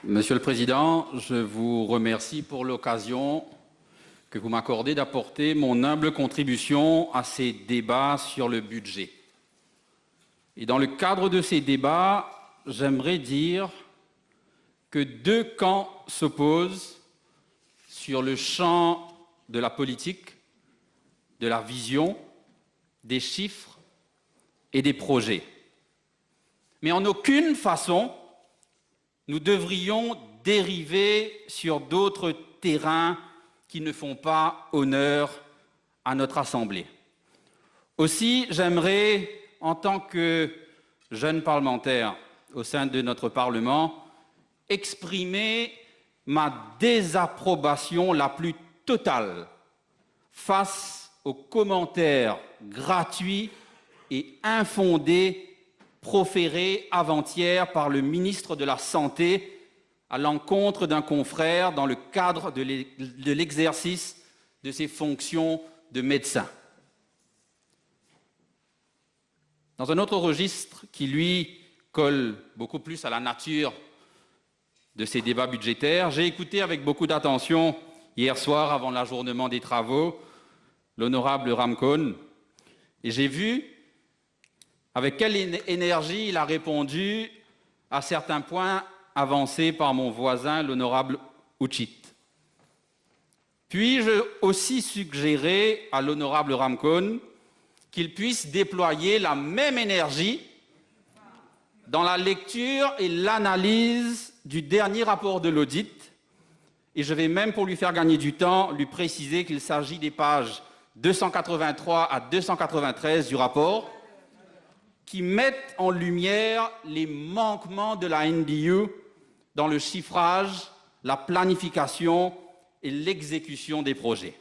Monsieur le Président, je vous remercie pour l'occasion que vous m'accordez d'apporter mon humble contribution à ces débats sur le budget. Et dans le cadre de ces débats, j'aimerais dire que deux camps s'opposent sur le champ de la politique, de la vision, des chiffres et des projets. Mais en aucune façon, nous devrions dériver sur d'autres terrains qui ne font pas honneur à notre Assemblée. Aussi, j'aimerais, en tant que jeune parlementaire au sein de notre Parlement, exprimer ma désapprobation la plus totale face aux commentaires gratuits et infondés proférés avant-hier par le ministre de la Santé à l'encontre d'un confrère dans le cadre de l'exercice de ses fonctions de médecin. Dans un autre registre qui, lui, colle beaucoup plus à la nature de ces débats budgétaires, j'ai écouté avec beaucoup d'attention hier soir, avant l'ajournement des travaux, l'honorable Ramcone, et j'ai vu avec quelle énergie il a répondu à certains points avancés par mon voisin, l'honorable Ouchit. Puis-je aussi suggérer à l'honorable Ramcone qu'il puisse déployer la même énergie dans la lecture et l'analyse du dernier rapport de l'audit, et je vais même, pour lui faire gagner du temps, lui préciser qu'il s'agit des pages 283 à 293 du rapport, qui mettent en lumière les manquements de la NDU dans le chiffrage, la planification et l'exécution des projets.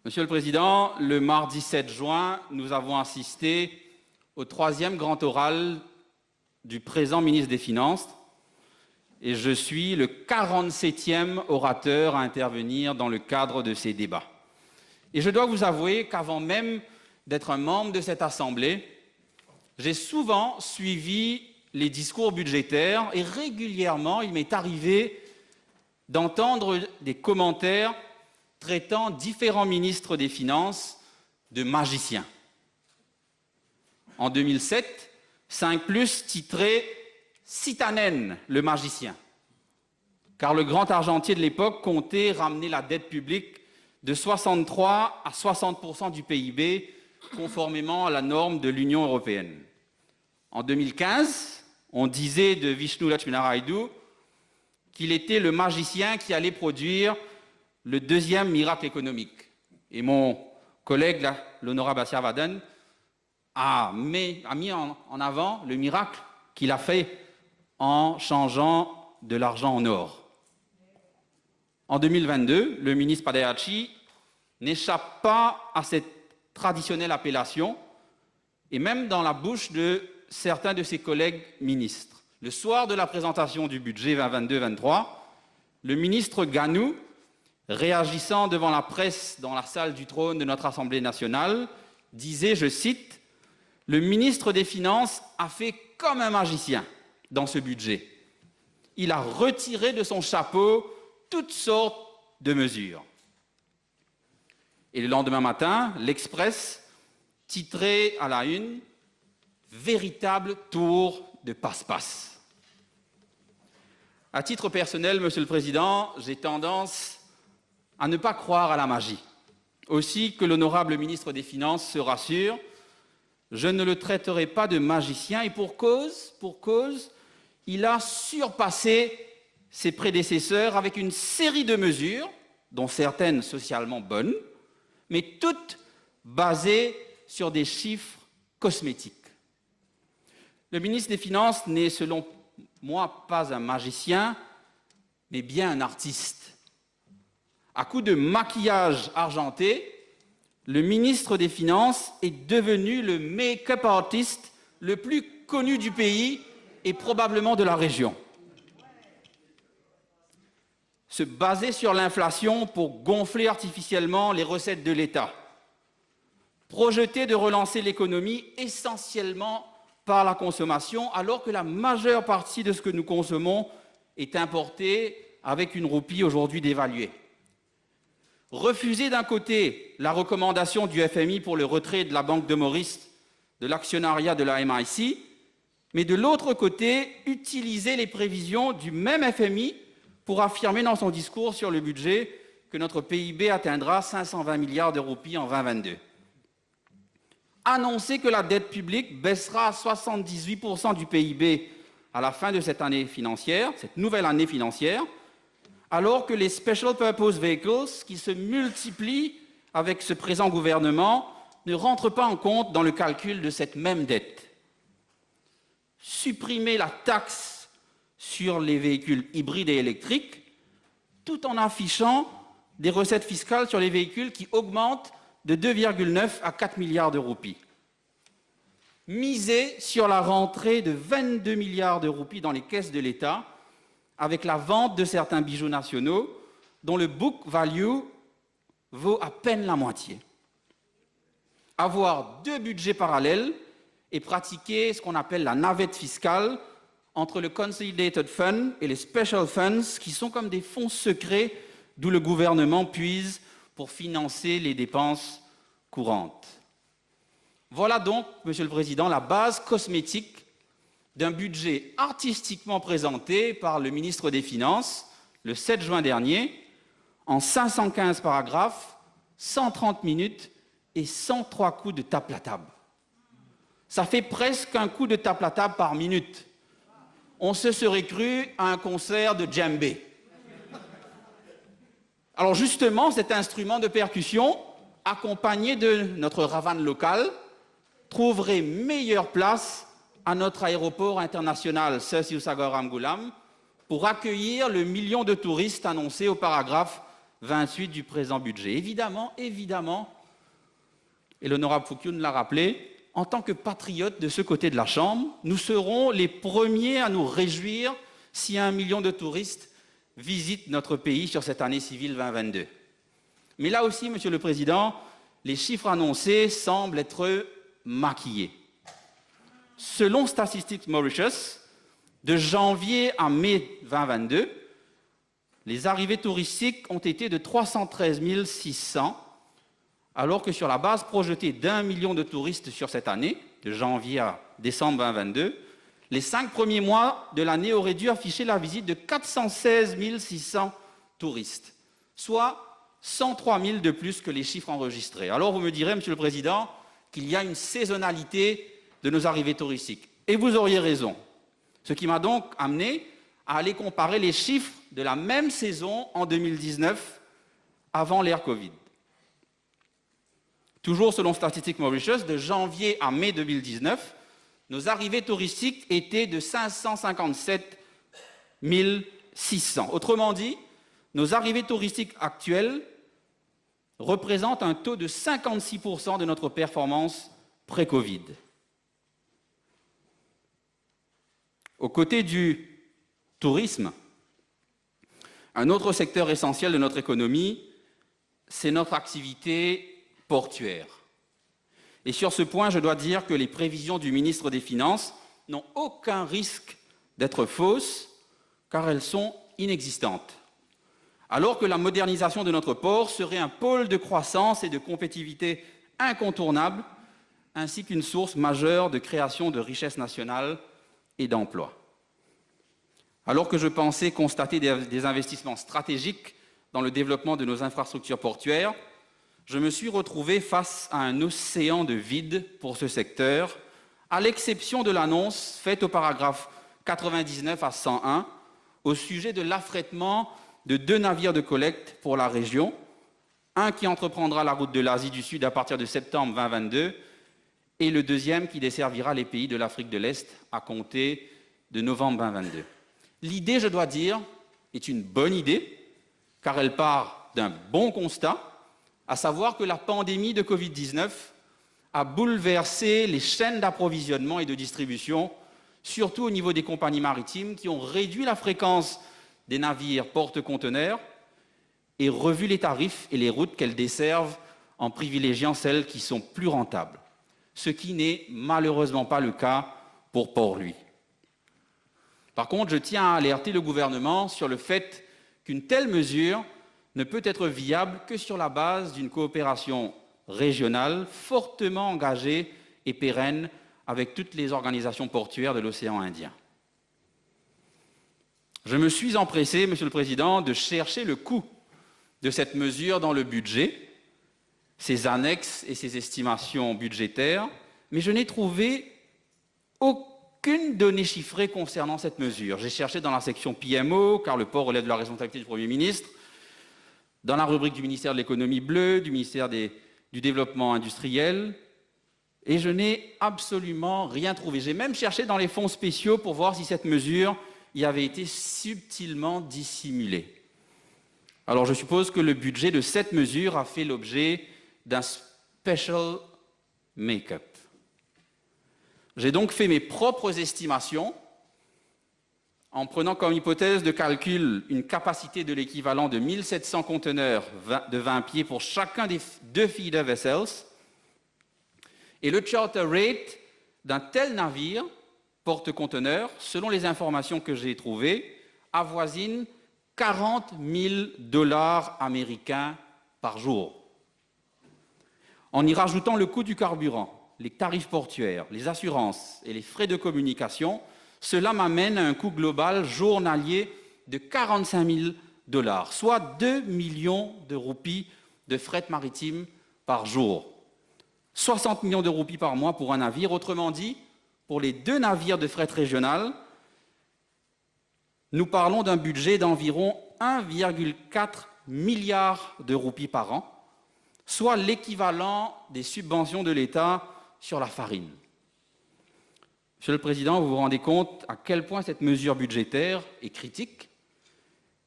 Monsieur le Président, le mardi 7 juin, nous avons assisté au 3e grand oral du présent ministre des Finances et je suis le 47e orateur à intervenir dans le cadre de ces débats. Et je dois vous avouer qu'avant même d'être un membre de cette Assemblée, j'ai souvent suivi les discours budgétaires et régulièrement, il m'est arrivé d'entendre des commentaires traitant différents ministres des Finances de magiciens. En 2007, 5+ titrait « Citanen, le magicien », car le grand argentier de l'époque comptait ramener la dette publique de 63 à 60% du PIB, conformément à la norme de l'Union européenne. En 2015, on disait de Vishnu Lakshminarayalu qu'il était le magicien qui allait produire le 2e miracle économique. Et mon collègue, l'honorable Asirvadan, a mis en avant le miracle qu'il a fait en changeant de l'argent en or. En 2022, le ministre Padehachi n'échappe pas à cette traditionnelle appellation, et même dans la bouche de certains de ses collègues ministres. Le soir de la présentation du budget 2022-23, le ministre Ganou, réagissant devant la presse dans la salle du trône de notre Assemblée nationale, disait, je cite, « Le ministre des Finances a fait comme un magicien dans ce budget. Il a retiré de son chapeau toutes sortes de mesures. » Et le lendemain matin, l'Express titrait à la une « Véritable tour de passe-passe ». À titre personnel, Monsieur le Président, j'ai tendance à ne pas croire à la magie. Aussi, que l'honorable ministre des Finances se rassure, je ne le traiterai pas de magicien, et pour cause, il a surpassé ses prédécesseurs avec une série de mesures, dont certaines socialement bonnes, mais toutes basées sur des chiffres cosmétiques. Le ministre des Finances n'est, selon moi, pas un magicien, mais bien un artiste. À coup de maquillage argenté, le ministre des Finances est devenu le make-up artiste le plus connu du pays et probablement de la région. Se baser sur l'inflation pour gonfler artificiellement les recettes de l'État. Projeter de relancer l'économie essentiellement par la consommation, alors que la majeure partie de ce que nous consommons est importé avec une roupie aujourd'hui dévaluée. Refuser d'un côté la recommandation du FMI pour le retrait de la Banque de Maurice de l'actionnariat de la MIC, mais de l'autre côté, utiliser les prévisions du même FMI pour affirmer dans son discours sur le budget que notre PIB atteindra 520 milliards de roupies en 2022. Annoncer que la dette publique baissera à 78% du PIB à la fin de cette année financière, cette nouvelle année financière, alors que les Special Purpose Vehicles, qui se multiplient avec ce présent gouvernement, ne rentrent pas en compte dans le calcul de cette même dette. Supprimer la taxe sur les véhicules hybrides et électriques, tout en affichant des recettes fiscales sur les véhicules qui augmentent de 2,9 à 4 milliards de roupies. Miser sur la rentrée de 22 milliards de roupies dans les caisses de l'État avec la vente de certains bijoux nationaux dont le book value vaut à peine la moitié. Avoir deux budgets parallèles et pratiquer ce qu'on appelle la navette fiscale entre le Consolidated Fund et les Special Funds, qui sont comme des fonds secrets d'où le gouvernement puise pour financer les dépenses courantes. Voilà donc, Monsieur le Président, la base cosmétique d'un budget artistiquement présenté par le ministre des Finances le 7 juin dernier, en 515 paragraphes, 130 minutes et 103 coups de tape à table. Ça fait presque un coup de tape à table par minute. On se serait cru à un concert de djembé. Alors justement, cet instrument de percussion, accompagné de notre ravane locale, trouverait meilleure place à notre aéroport international Sir Siusagar Ramgoolam pour accueillir le million de touristes annoncé au paragraphe 28 du présent budget. Évidemment, et l'honorable Fouquioun l'a rappelé, en tant que patriotes de ce côté de la Chambre, nous serons les premiers à nous réjouir si 1 million de touristes visitent notre pays sur cette année civile 2022. Mais là aussi, Monsieur le Président, les chiffres annoncés semblent être maquillés. Selon Statistics Mauritius, de janvier à mai 2022, les arrivées touristiques ont été de 313 600, alors que sur la base projetée d'1 million de touristes sur cette année, de janvier à décembre 2022, les 5 premiers mois de l'année auraient dû afficher la visite de 416 600 touristes, soit 103 000 de plus que les chiffres enregistrés. Alors vous me direz, Monsieur le Président, qu'il y a une saisonnalité de nos arrivées touristiques. Et vous auriez raison. Ce qui m'a donc amené à aller comparer les chiffres de la même saison en 2019, avant l'ère Covid. Toujours selon Statistics Mauritius, de janvier à mai 2019, nos arrivées touristiques étaient de 557 600. Autrement dit, nos arrivées touristiques actuelles représentent un taux de 56% de notre performance pré-Covid. Aux côtés du tourisme, un autre secteur essentiel de notre économie, c'est notre activité portuaire. Et sur ce point, je dois dire que les prévisions du ministre des Finances n'ont aucun risque d'être fausses, car elles sont inexistantes. Alors que la modernisation de notre port serait un pôle de croissance et de compétitivité incontournable, ainsi qu'une source majeure de création de richesses nationales et d'emplois. Alors que je pensais constater des investissements stratégiques dans le développement de nos infrastructures portuaires, je me suis retrouvé face à un océan de vide pour ce secteur, à l'exception de l'annonce faite au paragraphe 99 à 101 au sujet de l'affrètement de 2 navires de collecte pour la région, un qui entreprendra la route de l'Asie du Sud à partir de septembre 2022 et le deuxième qui desservira les pays de l'Afrique de l'Est à compter de novembre 2022. L'idée, je dois dire, est une bonne idée, car elle part d'un bon constat, à savoir que la pandémie de Covid-19 a bouleversé les chaînes d'approvisionnement et de distribution, surtout au niveau des compagnies maritimes qui ont réduit la fréquence des navires porte-conteneurs et revu les tarifs et les routes qu'elles desservent en privilégiant celles qui sont plus rentables, ce qui n'est malheureusement pas le cas pour Port-Louis. Par contre, je tiens à alerter le gouvernement sur le fait qu'une telle mesure ne peut être viable que sur la base d'une coopération régionale fortement engagée et pérenne avec toutes les organisations portuaires de l'océan Indien. Je me suis empressé, Monsieur le Président, de chercher le coût de cette mesure dans le budget, ses annexes et ses estimations budgétaires, mais je n'ai trouvé aucune donnée chiffrée concernant cette mesure. J'ai cherché dans la section PMO, car le port relève de la responsabilité du Premier ministre, dans la rubrique du ministère de l'économie bleue, du ministère du développement industriel, et je n'ai absolument rien trouvé. J'ai même cherché dans les fonds spéciaux pour voir si cette mesure y avait été subtilement dissimulée. Alors je suppose que le budget de cette mesure a fait l'objet d'un special make-up. J'ai donc fait mes propres estimations en prenant comme hypothèse de calcul une capacité de l'équivalent de 1700 conteneurs de 20 pieds pour chacun des 2 feeder vessels. Et le charter rate d'un tel navire porte-conteneurs, selon les informations que j'ai trouvées, avoisine 40 000 $ américains par jour. En y rajoutant le coût du carburant, les tarifs portuaires, les assurances et les frais de communication, cela m'amène à un coût global journalier de 45 000 $, soit 2 millions de roupies de fret maritime par jour. 60 millions de roupies par mois pour un navire. Autrement dit, pour les 2 navires de fret régional, nous parlons d'un budget d'environ 1,4 milliard de roupies par an, soit l'équivalent des subventions de l'État sur la farine. Monsieur le Président, vous vous rendez compte à quel point cette mesure budgétaire est critique,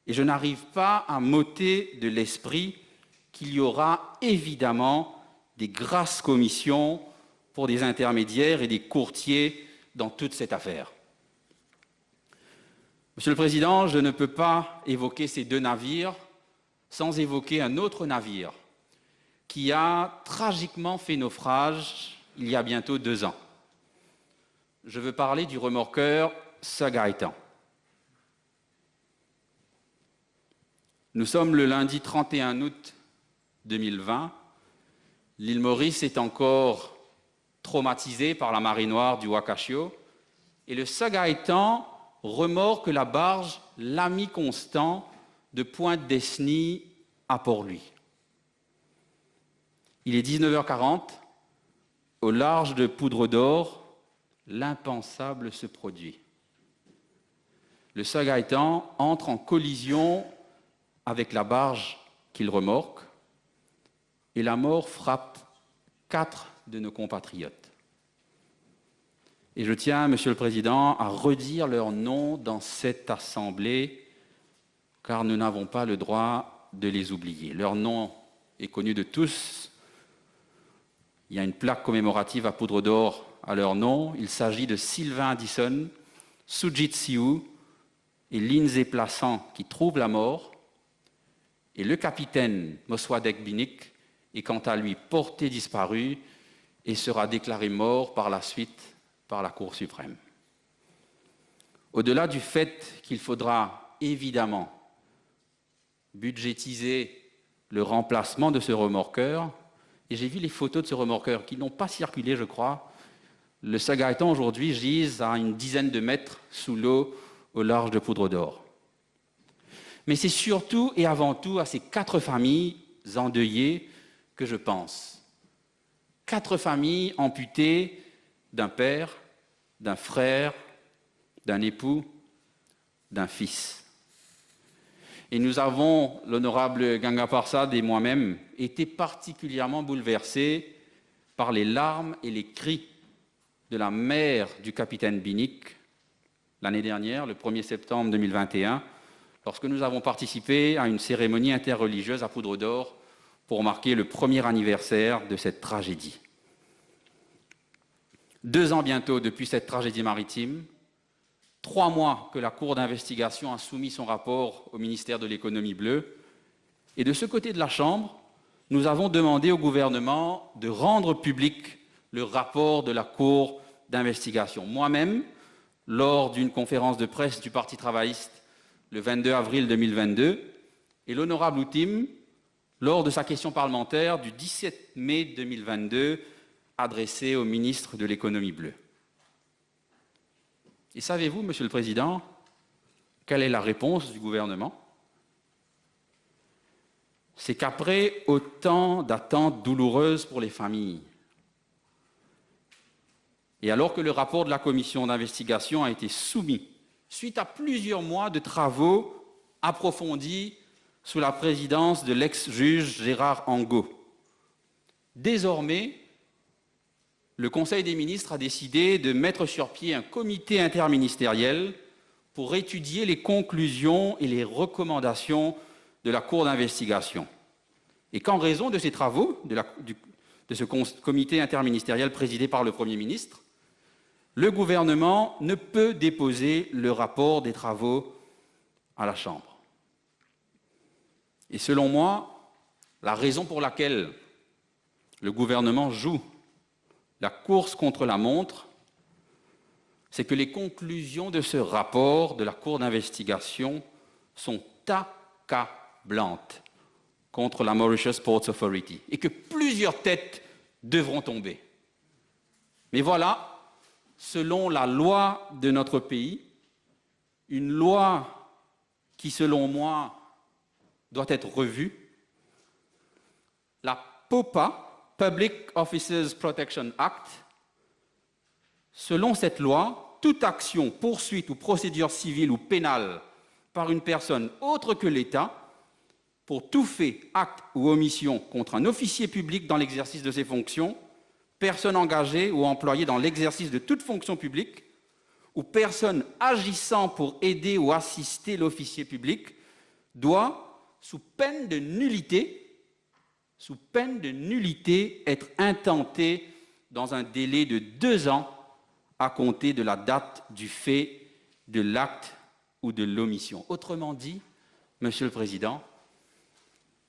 et je n'arrive pas à m'ôter de l'esprit qu'il y aura évidemment des grasses commissions pour des intermédiaires et des courtiers dans toute cette affaire. Monsieur le Président, je ne peux pas évoquer ces 2 navires sans évoquer un autre navire qui a tragiquement fait naufrage il y a bientôt 2 ans. Je veux parler du remorqueur Sir-Gaëtan. Nous sommes le lundi 31 août 2020. L'île Maurice est encore traumatisée par la marée noire du Wakashio et le Sir-Gaëtan remorque la barge l'Ami Constant de Pointe-Desny à Port-Louis. Il est 19h40, au large de Poudre d'Or, l'impensable se produit. Le Sir-Gaëtan entre en collision avec la barge qu'il remorque et la mort frappe 4 de nos compatriotes. Et je tiens, Monsieur le Président, à redire leur nom dans cette assemblée, car nous n'avons pas le droit de les oublier. Leur nom est connu de tous. Il y a une plaque commémorative à Poudre d'Or à leur nom. Il s'agit de Sylvain Addison, Sujit Sioux et Lindsay Plassant qui trouvent la mort. Et le capitaine Moswadegh Binik est quant à lui porté disparu et sera déclaré mort par la suite par la Cour suprême. Au-delà du fait qu'il faudra évidemment budgétiser le remplacement de ce remorqueur, et j'ai vu les photos de ce remorqueur qui n'ont pas circulé, je crois. Le Sir-Gaëtan aujourd'hui gise à une dizaine de mètres sous l'eau au large de Poudre d'Or. Mais c'est surtout et avant tout à ces 4 familles endeuillées que je pense. 4 familles amputées d'un père, d'un frère, d'un époux, d'un fils. Et nous avons, l'honorable Ganga Parsad et moi-même, été particulièrement bouleversés par les larmes et les cris de la mère du capitaine Binik l'année dernière, le 1er septembre 2021, lorsque nous avons participé à une cérémonie interreligieuse à Poudre d'Or pour marquer le 1er anniversaire de cette tragédie. 2 ans bientôt depuis cette tragédie maritime, 3 mois que la Cour d'investigation a soumis son rapport au ministère de l'économie bleue, et de ce côté de la Chambre, nous avons demandé au gouvernement de rendre public le rapport de la Cour d'investigation. Moi-même, lors d'une conférence de presse du Parti travailliste le 22 avril 2022, et l'honorable Outim, lors de sa question parlementaire du 17 mai 2022, adressée au ministre de l'économie bleue. Et savez-vous, Monsieur le Président, quelle est la réponse du gouvernement? C'est qu'après autant d'attentes douloureuses pour les familles, et alors que le rapport de la commission d'investigation a été soumis suite à plusieurs mois de travaux approfondis sous la présidence de l'ex-juge Gérard Angot, désormais, le Conseil des ministres a décidé de mettre sur pied un comité interministériel pour étudier les conclusions et les recommandations de la Cour d'investigation. Et qu'en raison de ces travaux, de ce comité interministériel présidé par le Premier ministre, le gouvernement ne peut déposer le rapport des travaux à la Chambre. Et selon moi, la raison pour laquelle le gouvernement joue la course contre la montre, c'est que les conclusions de ce rapport de la Cour d'investigation sont accablantes contre la Mauritius Ports Authority et que plusieurs têtes devront tomber. Mais voilà, selon la loi de notre pays, une loi qui, selon moi, doit être revue, la POPA, Public Officers Protection Act. Selon cette loi, toute action, poursuite ou procédure civile ou pénale par une personne autre que l'État pour tout fait, acte ou omission contre un officier public dans l'exercice de ses fonctions, personne engagée ou employée dans l'exercice de toute fonction publique, ou personne agissant pour aider ou assister l'officier public, doit, sous peine de nullité, être intentée dans un délai de 2 ans à compter de la date du fait de l'acte ou de l'omission. Autrement dit, Monsieur le Président,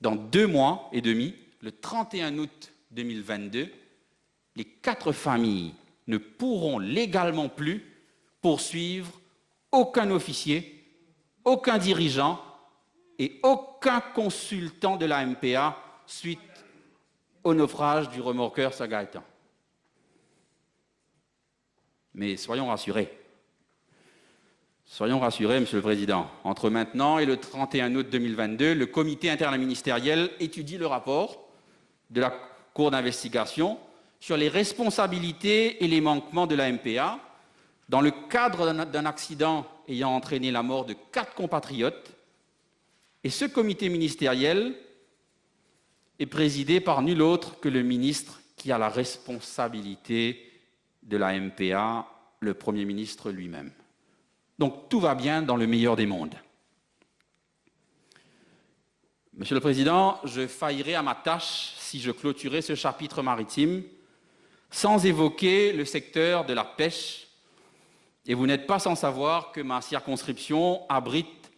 dans 2 mois et demi, le 31 août 2022, les 4 familles ne pourront légalement plus poursuivre aucun officier, aucun dirigeant et aucun consultant de la MPA suite au naufrage du remorqueur Sagaëtan. Mais soyons rassurés, Monsieur le Président. Entre maintenant et le 31 août 2022, le comité interministériel étudie le rapport de la Cour d'investigation sur les responsabilités et les manquements de la MPA dans le cadre d'un accident ayant entraîné la mort de 4 compatriotes. Et ce comité ministériel est présidé par nul autre que le ministre qui a la responsabilité de la MPA, le Premier ministre lui-même. Donc tout va bien dans le meilleur des mondes. Monsieur le Président, je faillirais à ma tâche si je clôturais ce chapitre maritime sans évoquer le secteur de la pêche. Et vous n'êtes pas sans savoir que ma circonscription abrite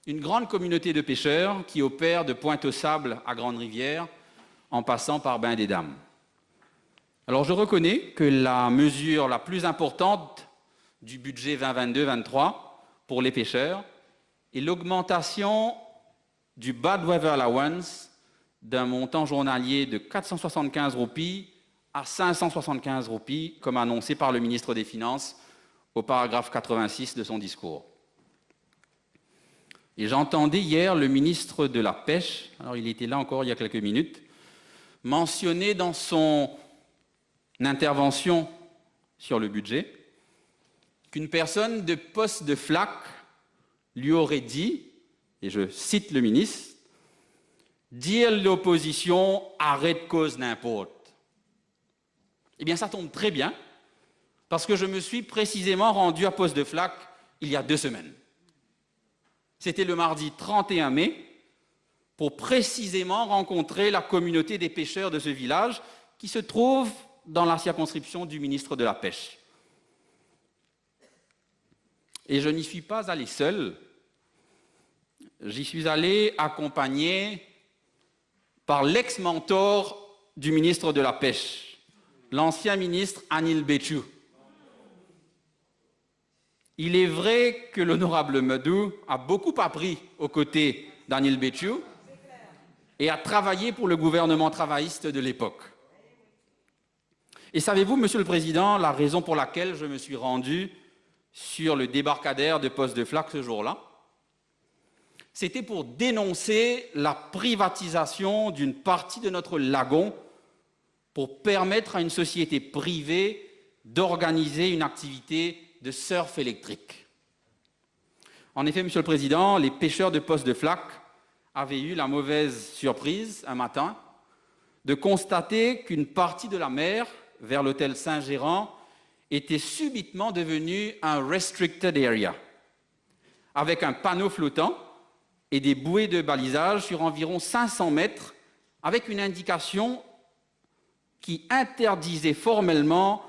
une grande communauté de pêcheurs qui opèrent de Pointe-aux-Sables à Grande-Rivière en passant par Bain-des-Dames. Alors je reconnais que la mesure la plus importante du budget 2022-23 pour les pêcheurs est l'augmentation du Bad Weather Allowance d'un montant journalier de 475 roupies à 575 roupies, comme annoncé par le ministre des Finances au paragraphe 86 de son discours. Et j'entendais hier le ministre de la Pêche, alors il était là encore il y a quelques minutes, mentionner dans son intervention sur le budget qu'une personne de poste de FLAC lui aurait dit, et je cite le ministre, « Dire l'opposition, arrête cause n'importe ». Eh bien, ça tombe très bien, parce que je me suis précisément rendu à poste de FLAC il y a 2 semaines. C'était le mardi 31 mai, pour précisément rencontrer la communauté des pêcheurs de ce village qui se trouve dans la circonscription du ministre de la Pêche. Et je n'y suis pas allé seul, j'y suis allé accompagné par l'ex-mentor du ministre de la Pêche, l'ancien ministre Anil Béchou. Il est vrai que l'honorable Madou a beaucoup appris aux côtés d'Anil Béchou et a travaillé pour le gouvernement travailliste de l'époque. Et savez-vous, Monsieur le Président, la raison pour laquelle je me suis rendu sur le débarcadère de Poste de Flac ce jour-là? C'était pour dénoncer la privatisation d'une partie de notre lagon pour permettre à une société privée d'organiser une activité de surf électrique. En effet, Monsieur le Président, les pêcheurs de Poste de Flac avaient eu la mauvaise surprise un matin de constater qu'une partie de la mer vers l'hôtel Saint-Gérand était subitement devenue un restricted area, avec un panneau flottant et des bouées de balisage sur environ 500 mètres, avec une indication qui interdisait formellement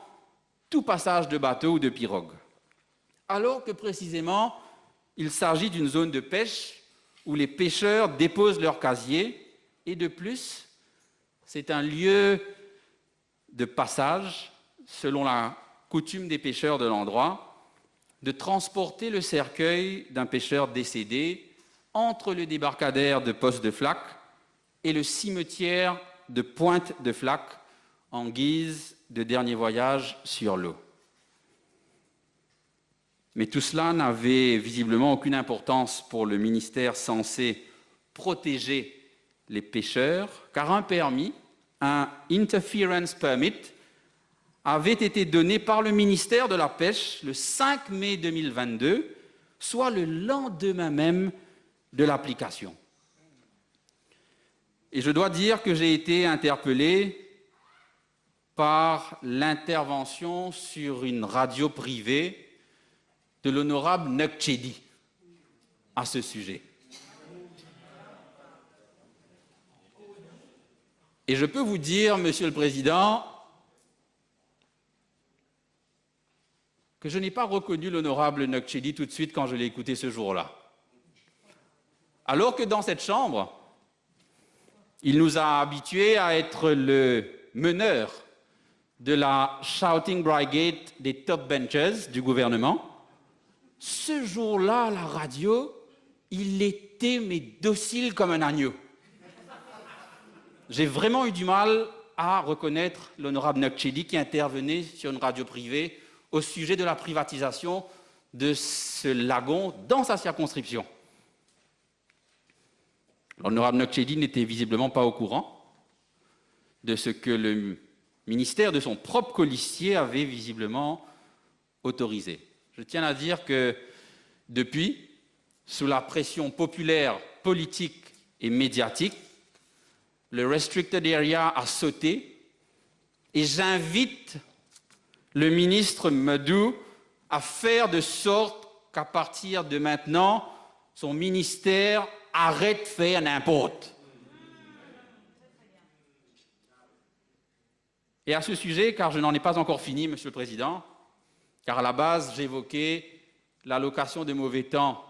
tout passage de bateau ou de pirogue. Alors que précisément, il s'agit d'une zone de pêche où les pêcheurs déposent leur casier et de plus, c'est un lieu de passage, selon la coutume des pêcheurs de l'endroit, de transporter le cercueil d'un pêcheur décédé entre le débarcadère de Poste de Flac et le cimetière de Pointe de Flac en guise de dernier voyage sur l'eau. Mais tout cela n'avait visiblement aucune importance pour le ministère censé protéger les pêcheurs, car un permis, un Interference Permit, avait été donné par le ministère de la Pêche le 5 mai 2022, soit le lendemain même de l'application. Et je dois dire que j'ai été interpellé par l'intervention sur une radio privée de l'honorable Nokchedi à ce sujet. Et je peux vous dire, Monsieur le Président, que je n'ai pas reconnu l'honorable Nokchedi tout de suite quand je l'ai écouté ce jour-là. Alors que dans cette chambre, il nous a habitués à être le meneur de la Shouting Brigade des top benchers du gouvernement. Ce jour-là, à la radio, il était mais docile comme un agneau. J'ai vraiment eu du mal à reconnaître l'honorable Nokchedi qui intervenait sur une radio privée au sujet de la privatisation de ce lagon dans sa circonscription. L'honorable Nokchedi n'était visiblement pas au courant de ce que le ministère de son propre colistier avait visiblement autorisé. Je tiens à dire que depuis, sous la pression populaire, politique et médiatique, le Restricted Area a sauté et j'invite le ministre Madou à faire de sorte qu'à partir de maintenant, son ministère arrête de faire n'importe. Et à ce sujet, car je n'en ai pas encore fini, Monsieur le Président, car à la base, j'évoquais l'allocation de mauvais temps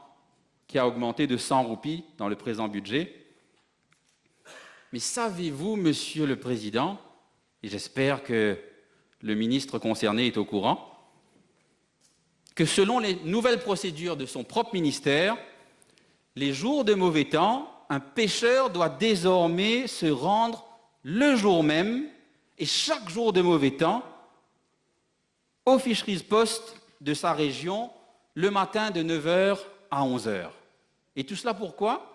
qui a augmenté de 100 roupies dans le présent budget. Mais savez-vous, Monsieur le Président, et j'espère que le ministre concerné est au courant, que selon les nouvelles procédures de son propre ministère, les jours de mauvais temps, un pêcheur doit désormais se rendre le jour même et chaque jour de mauvais temps aux Fisheries Post de sa région le matin de 9h à 11h. Et tout cela pourquoi?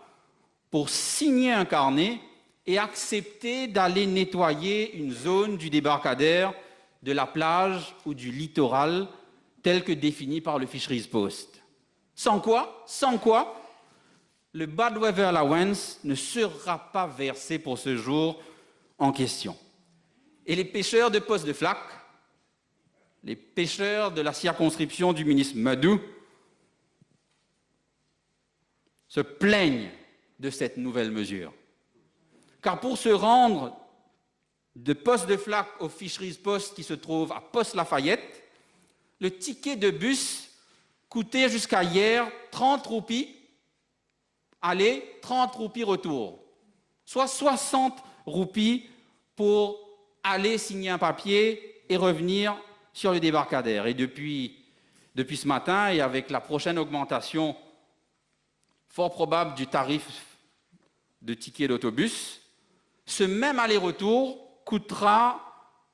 Pour signer un carnet et accepter d'aller nettoyer une zone du débarcadère, de la plage ou du littoral tel que défini par le Fisheries Post. Sans quoi, le Bad Weather Allowance ne sera pas versé pour ce jour en question. Et les pêcheurs de Poste de Flac, les pêcheurs de la circonscription du ministre Madou, se plaignent de cette nouvelle mesure. Car pour se rendre de Poste de Flac au Fisheries Post qui se trouve à Poste-Lafayette, le ticket de bus coûtait jusqu'à hier 30 roupies aller, 30 roupies retour, soit 60 roupies pour aller signer un papier et revenir sur le débarcadère. Et depuis depuis ce matin et avec la prochaine augmentation fort probable du tarif de ticket d'autobus, ce même aller-retour coûtera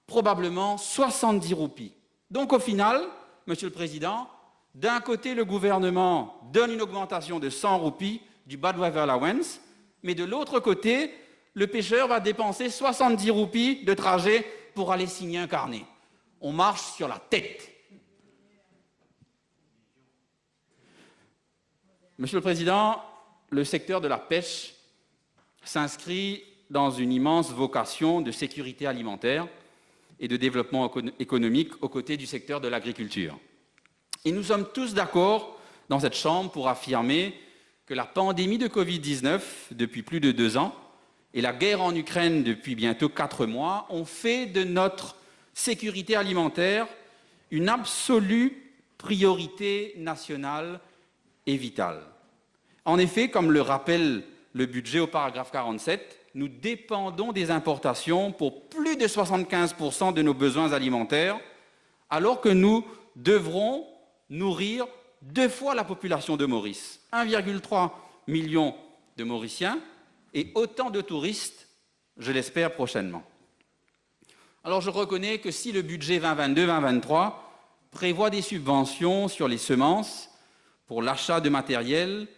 probablement 70 roupies. Donc au final, Monsieur le Président, d'un côté, le gouvernement donne une augmentation de 100 roupies du Bad Driver Allowance, mais de l'autre côté, le pêcheur va dépenser 70 roupies de trajet pour aller signer un carnet. On marche sur la tête. Monsieur le Président, le secteur de la pêche s'inscrit dans une immense vocation de sécurité alimentaire et de développement économique aux côtés du secteur de l'agriculture. Et nous sommes tous d'accord dans cette Chambre pour affirmer que la pandémie de Covid-19, depuis plus de 2 ans, et la guerre en Ukraine depuis bientôt 4 mois, ont fait de notre sécurité alimentaire une absolue priorité nationale et vitale. En effet, comme le rappelle le budget au paragraphe 47, nous dépendons des importations pour plus de 75% de nos besoins alimentaires, alors que nous devrons nourrir 2 fois la population de Maurice, 1,3 million de Mauriciens et autant de touristes, je l'espère prochainement. Alors je reconnais que si le budget 2022-2023 prévoit des subventions sur les semences pour l'achat de matériel,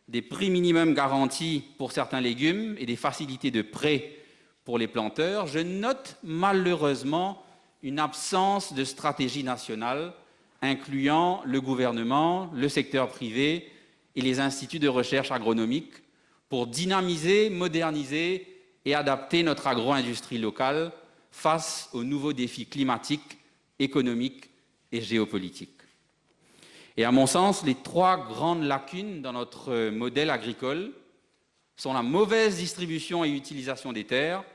des prix minimums garantis pour certains légumes et des facilités de prêt pour les planteurs, je note malheureusement une absence de stratégie nationale incluant le gouvernement, le secteur privé et les instituts de recherche agronomique pour dynamiser, moderniser et adapter notre agro-industrie locale face aux nouveaux défis climatiques, économiques et géopolitiques. Et à mon sens, les 3 grandes lacunes dans notre modèle agricole sont la mauvaise distribution et utilisation des terres,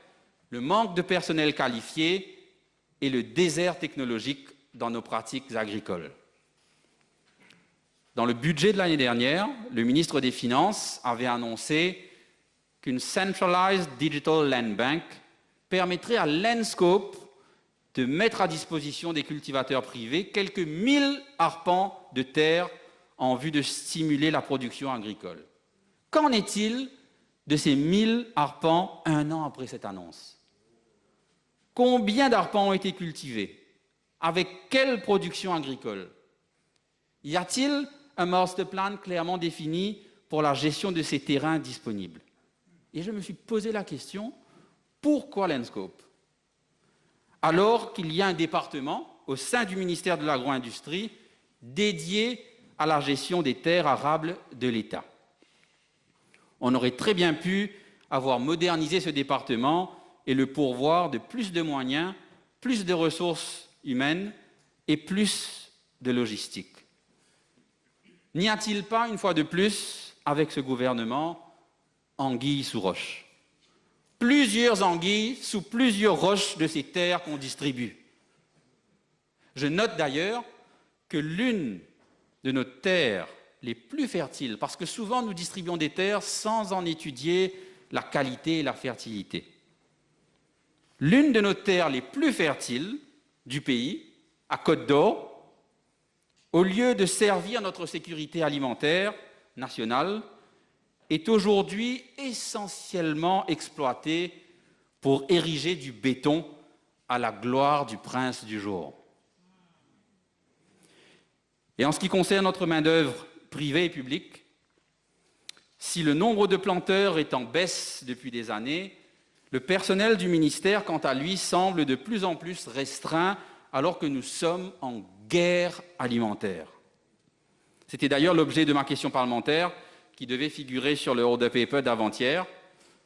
le manque de personnel qualifié et le désert technologique dans nos pratiques agricoles. Dans le budget de l'année dernière, le ministre des Finances avait annoncé qu'une Centralized Digital Land Bank permettrait à Landscope de mettre à disposition des cultivateurs privés quelques 1000 arpents de terre en vue de stimuler la production agricole. Qu'en est-il de ces 1000 arpents 1 an après cette annonce? Combien d'arpents ont été cultivés? Avec quelle production agricole? Y a-t-il un master plan clairement défini pour la gestion de ces terrains disponibles? Et je me suis posé la question, pourquoi Landscope? Alors qu'il y a un département au sein du ministère de l'Agro-Industrie dédié à la gestion des terres arables de l'État. On aurait très bien pu avoir modernisé ce département et le pourvoir de plus de moyens, plus de ressources humaines et plus de logistique. N'y a-t-il pas, une fois de plus, avec ce gouvernement, anguille sous roche? Plusieurs anguilles sous plusieurs roches de ces terres qu'on distribue. Je note d'ailleurs que l'une de nos terres les plus fertiles, parce que souvent nous distribuons des terres sans en étudier la qualité et la fertilité. L'une de nos terres les plus fertiles du pays, à Côte-d'Or, au lieu de servir notre sécurité alimentaire nationale, est aujourd'hui essentiellement exploitée pour ériger du béton à la gloire du prince du jour. Et en ce qui concerne notre main-d'œuvre privée et publique, si le nombre de planteurs est en baisse depuis des années, le personnel du ministère, quant à lui, semble de plus en plus restreint alors que nous sommes en guerre alimentaire. C'était d'ailleurs l'objet de ma question parlementaire qui devait figurer sur le order paper d'avant-hier,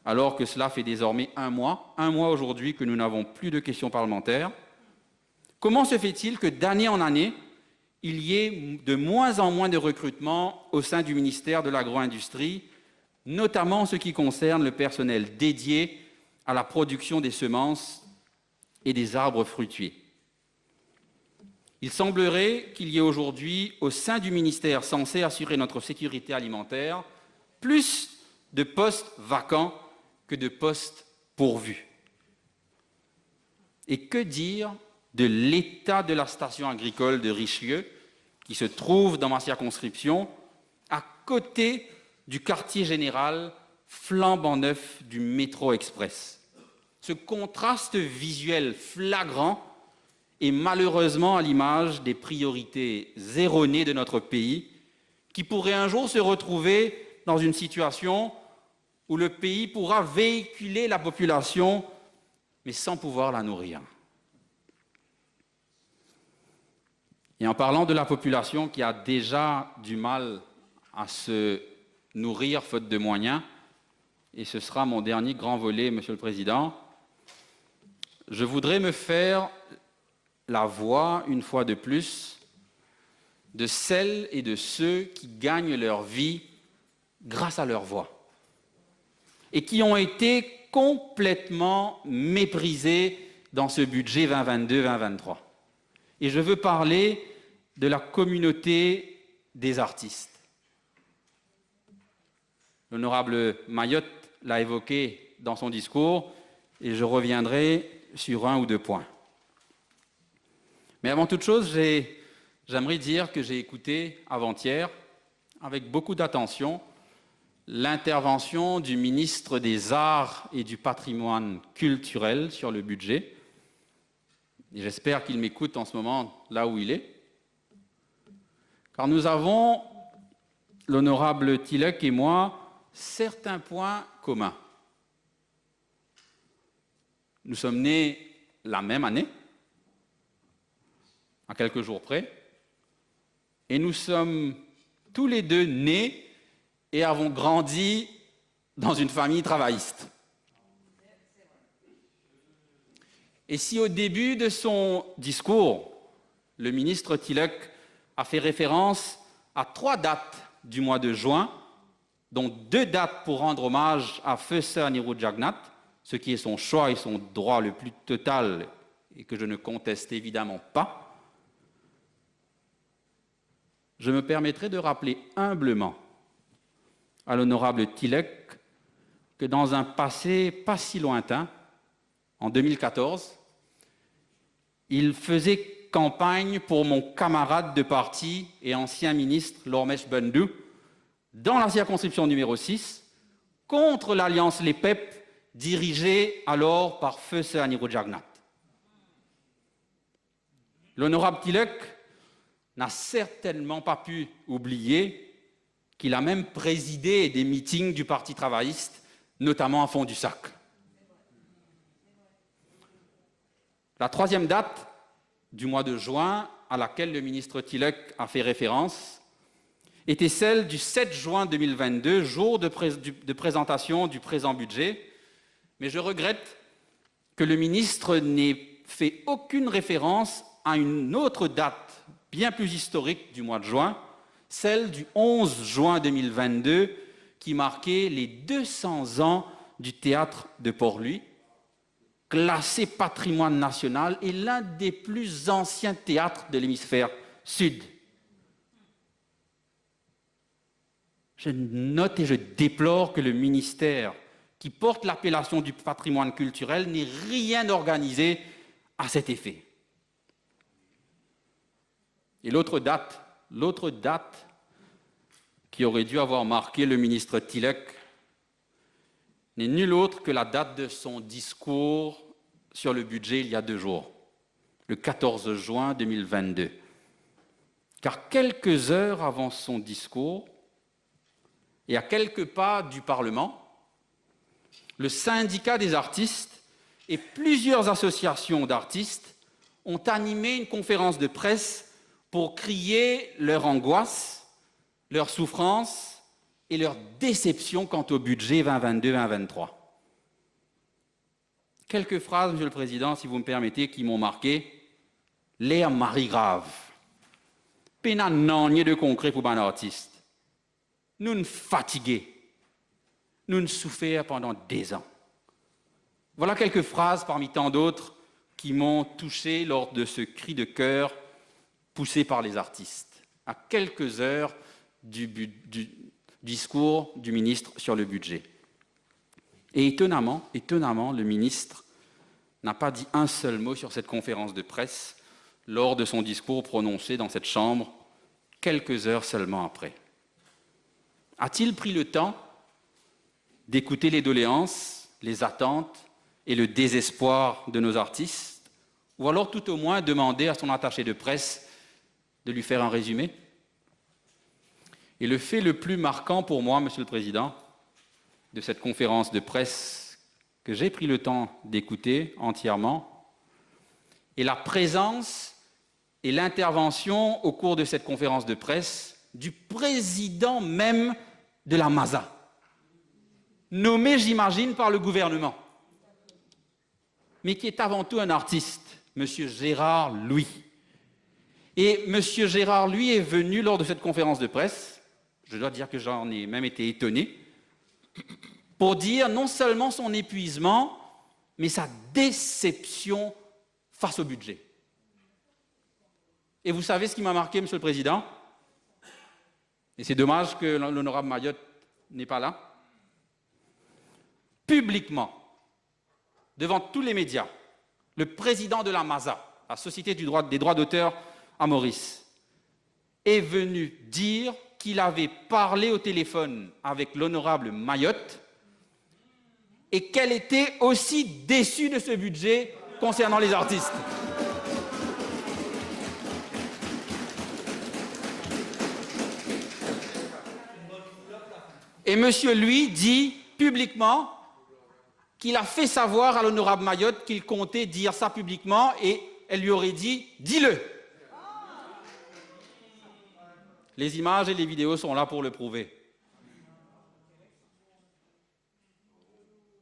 alors que cela fait désormais un mois aujourd'hui que nous n'avons plus de questions parlementaires. Comment se fait-il que d'année en année, il y ait de moins en moins de recrutement au sein du ministère de l'Agro-Industrie, notamment en ce qui concerne le personnel dédié à la production des semences et des arbres fruitiers? Il semblerait qu'il y ait aujourd'hui, au sein du ministère censé assurer notre sécurité alimentaire, plus de postes vacants que de postes pourvus. Et que dire de l'état de la station agricole de Richelieu, qui se trouve dans ma circonscription, à côté du quartier général flambant neuf du métro express. Ce contraste visuel flagrant est malheureusement à l'image des priorités erronées de notre pays, qui pourrait un jour se retrouver dans une situation où le pays pourra véhiculer la population, mais sans pouvoir la nourrir. Et en parlant de la population qui a déjà du mal à se nourrir faute de moyens, et ce sera mon dernier grand volet, Monsieur le Président, je voudrais me faire la voix, une fois de plus, de celles et de ceux qui gagnent leur vie grâce à leur voix et qui ont été complètement méprisés dans ce budget 2022-2023. Et je veux parler de la communauté des artistes. L'honorable Mayotte l'a évoqué dans son discours et je reviendrai sur un ou deux points. Mais avant toute chose, j'aimerais dire que j'ai écouté avant-hier, avec beaucoup d'attention, l'intervention du ministre des Arts et du Patrimoine culturel sur le budget. Et j'espère qu'il m'écoute en ce moment là où il est. Car nous avons, l'honorable Tilek et moi, certains points communs. Nous sommes nés la même année, à quelques jours près, et nous sommes tous les deux nés et avons grandi dans une famille travailliste. Et si au début de son discours, le ministre Tilek a fait référence à 3 dates du mois de juin, dont 2 dates pour rendre hommage à Feu Sir Nirou Jagnat, ce qui est son choix et son droit le plus total et que je ne conteste évidemment pas, je me permettrai de rappeler humblement à l'honorable Tilek que dans un passé pas si lointain, en 2014, il faisait campagne pour mon camarade de parti et ancien ministre Lormesh Bendou dans la circonscription numéro 6 contre l'alliance Les PEP dirigée alors par Feu Sir Nirou Jagnat. L'honorable Tilek n'a certainement pas pu oublier qu'il a même présidé des meetings du Parti travailliste, notamment à Fond-du-Sac. La 3e date du mois de juin, à laquelle le ministre Tilek a fait référence, était celle du 7 juin 2022, jour de présentation du présent budget. Mais je regrette que le ministre n'ait fait aucune référence à une autre date bien plus historique du mois de juin, celle du 11 juin 2022, qui marquait les 200 ans du théâtre de Port-Louis, classé patrimoine national et l'un des plus anciens théâtres de l'hémisphère sud. Je note et je déplore que le ministère qui porte l'appellation du patrimoine culturel n'ait rien organisé à cet effet. Et l'autre date qui aurait dû avoir marqué le ministre Tilek n'est nulle autre que la date de son discours sur le budget il y a 2 jours, le 14 juin 2022. Car quelques heures avant son discours, et à quelques pas du Parlement, le syndicat des artistes et plusieurs associations d'artistes ont animé une conférence de presse pour crier leur angoisse, leur souffrance et leur déception quant au budget 2022-2023. Quelques phrases, Monsieur le Président, si vous me permettez, qui m'ont marqué. L'air mari grave. Péna non de concret pour un artiste. Nous nous fatigués. Nous nous souffert pendant des ans. Voilà quelques phrases parmi tant d'autres qui m'ont touché lors de ce cri de cœur poussé par les artistes, à quelques heures du discours du ministre sur le budget. Et étonnamment, le ministre n'a pas dit un seul mot sur cette conférence de presse lors de son discours prononcé dans cette chambre quelques heures seulement après. A-t-il pris le temps d'écouter les doléances, les attentes et le désespoir de nos artistes, ou alors tout au moins demander à son attaché de presse de lui faire un résumé? Et le fait le plus marquant pour moi, Monsieur le Président, de cette conférence de presse que j'ai pris le temps d'écouter entièrement, est la présence et l'intervention au cours de cette conférence de presse du président même de la MAZA, nommé, j'imagine, par le gouvernement, mais qui est avant tout un artiste, M. Gérard Louis. Et M. Gérard Louis est venu lors de cette conférence de presse, je dois dire que j'en ai même été étonné, pour dire non seulement son épuisement, mais sa déception face au budget. Et vous savez ce qui m'a marqué, Monsieur le Président? Et c'est dommage que l'honorable Mayotte n'est pas là. Publiquement, devant tous les médias, le président de la MAZA, la Société des droits d'auteur à Maurice, est venu dire qu'il avait parlé au téléphone avec l'honorable Mayotte et qu'elle était aussi déçue de ce budget concernant les artistes. Et monsieur lui dit publiquement qu'il a fait savoir à l'honorable Mayotte qu'il comptait dire ça publiquement et elle lui aurait dit « dis-le ». Les images et les vidéos sont là pour le prouver.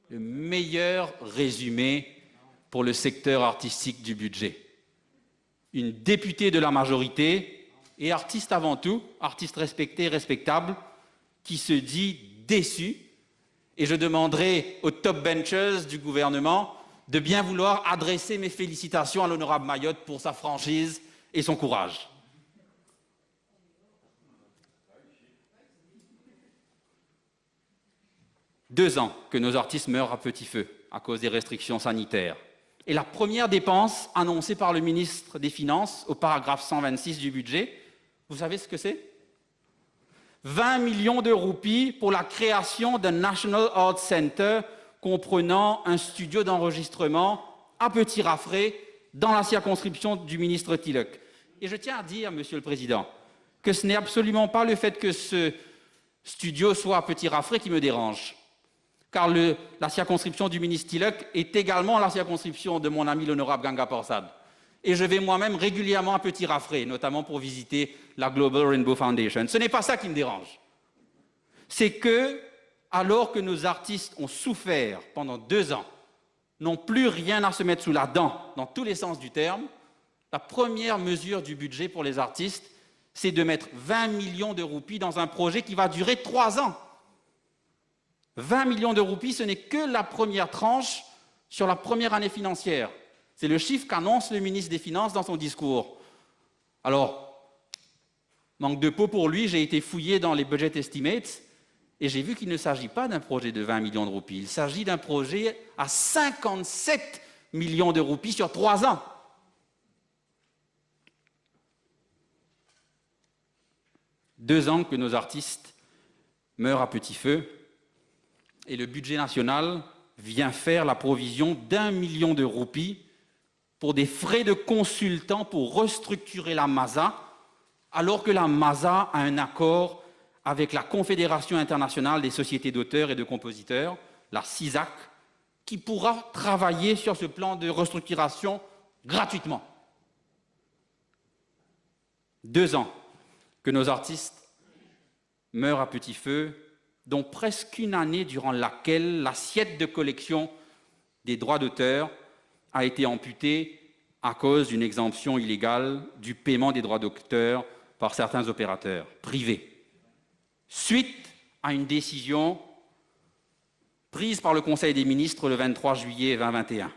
Le meilleur résumé pour le secteur artistique du budget. Une députée de la majorité et artiste avant tout, artiste respectée et respectable, qui se dit déçue. Et je demanderai aux top benchers du gouvernement de bien vouloir adresser mes félicitations à l'honorable Mayotte pour sa franchise et son courage. Deux ans que nos artistes meurent à petit feu à cause des restrictions sanitaires. Et la première dépense annoncée par le ministre des Finances au paragraphe 126 du budget, vous savez ce que c'est? 20 millions de roupies pour la création d'un National Art Center comprenant un studio d'enregistrement à Petit Raffray dans la circonscription du ministre Tilloch. Et je tiens à dire, Monsieur le Président, que ce n'est absolument pas le fait que ce studio soit à Petit Raffray qui me dérange. Car la circonscription du ministre Tilloch est également la circonscription de mon ami l'honorable Ganga Porsad. Et je vais moi-même régulièrement à Petit Raffray, notamment pour visiter la Global Rainbow Foundation. Ce n'est pas ça qui me dérange. C'est que, alors que nos artistes ont souffert pendant 2 ans, n'ont plus rien à se mettre sous la dent, dans tous les sens du terme, la première mesure du budget pour les artistes, c'est de mettre 20 millions de roupies dans un projet qui va durer 3 ans. 20 millions de roupies, ce n'est que la première tranche sur la première année financière. C'est le chiffre qu'annonce le ministre des Finances dans son discours. Alors, manque de peau pour lui, j'ai été fouillé dans les budget estimates et j'ai vu qu'il ne s'agit pas d'un projet de 20 millions de roupies. Il s'agit d'un projet à 57 millions de roupies sur 3 ans. Deux ans que nos artistes meurent à petit feu et le budget national vient faire la provision d'1 million de roupies pour des frais de consultants pour restructurer la MAZA, alors que la MAZA a un accord avec la Confédération internationale des sociétés d'auteurs et de compositeurs, la CISAC, qui pourra travailler sur ce plan de restructuration gratuitement. 2 ans que nos artistes meurent à petit feu, dont presque une année durant laquelle l'assiette de collection des droits d'auteur a été amputée à cause d'une exemption illégale du paiement des droits d'auteur par certains opérateurs privés, suite à une décision prise par le Conseil des ministres le 23 juillet 2021.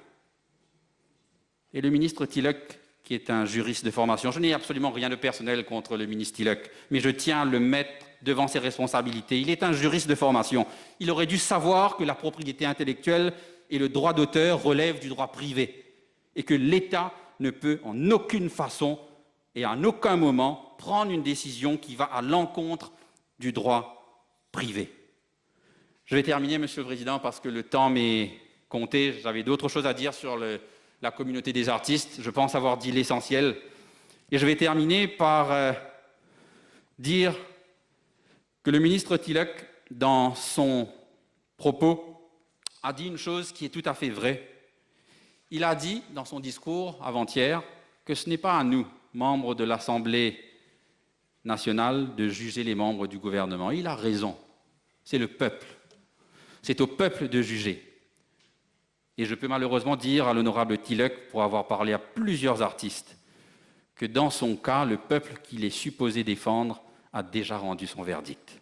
Et le ministre Tilloch, qui est un juriste de formation, je n'ai absolument rien de personnel contre le ministre Tilloch, mais je tiens à le mettre devant ses responsabilités. Il est un juriste de formation. Il aurait dû savoir que la propriété intellectuelle et le droit d'auteur relèvent du droit privé et que l'État ne peut en aucune façon et à aucun moment prendre une décision qui va à l'encontre du droit privé. Je vais terminer, Monsieur le Président, parce que le temps m'est compté. J'avais d'autres choses à dire sur la communauté des artistes. Je pense avoir dit l'essentiel. Et je vais terminer par dire que le ministre Tilak, dans son propos, a dit une chose qui est tout à fait vraie. Il a dit, dans son discours avant-hier, que ce n'est pas à nous, membres de l'Assemblée nationale, de juger les membres du gouvernement. Il a raison. C'est le peuple. C'est au peuple de juger. Et je peux malheureusement dire à l'honorable Tilak, pour avoir parlé à plusieurs artistes, que dans son cas, le peuple qu'il est supposé défendre a déjà rendu son verdict.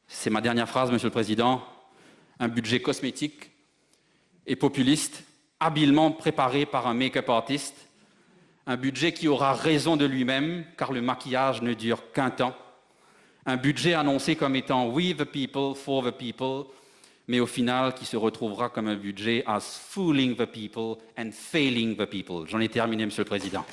C'est ma dernière phrase, Monsieur le Président. Un budget cosmétique et populiste, habilement préparé par un make-up artiste, un budget qui aura raison de lui-même, car le maquillage ne dure qu'un temps, un budget annoncé comme étant « we the people, for the people », mais au final qui se retrouvera comme un budget « as fooling the people and failing the people ». J'en ai terminé, Monsieur le Président.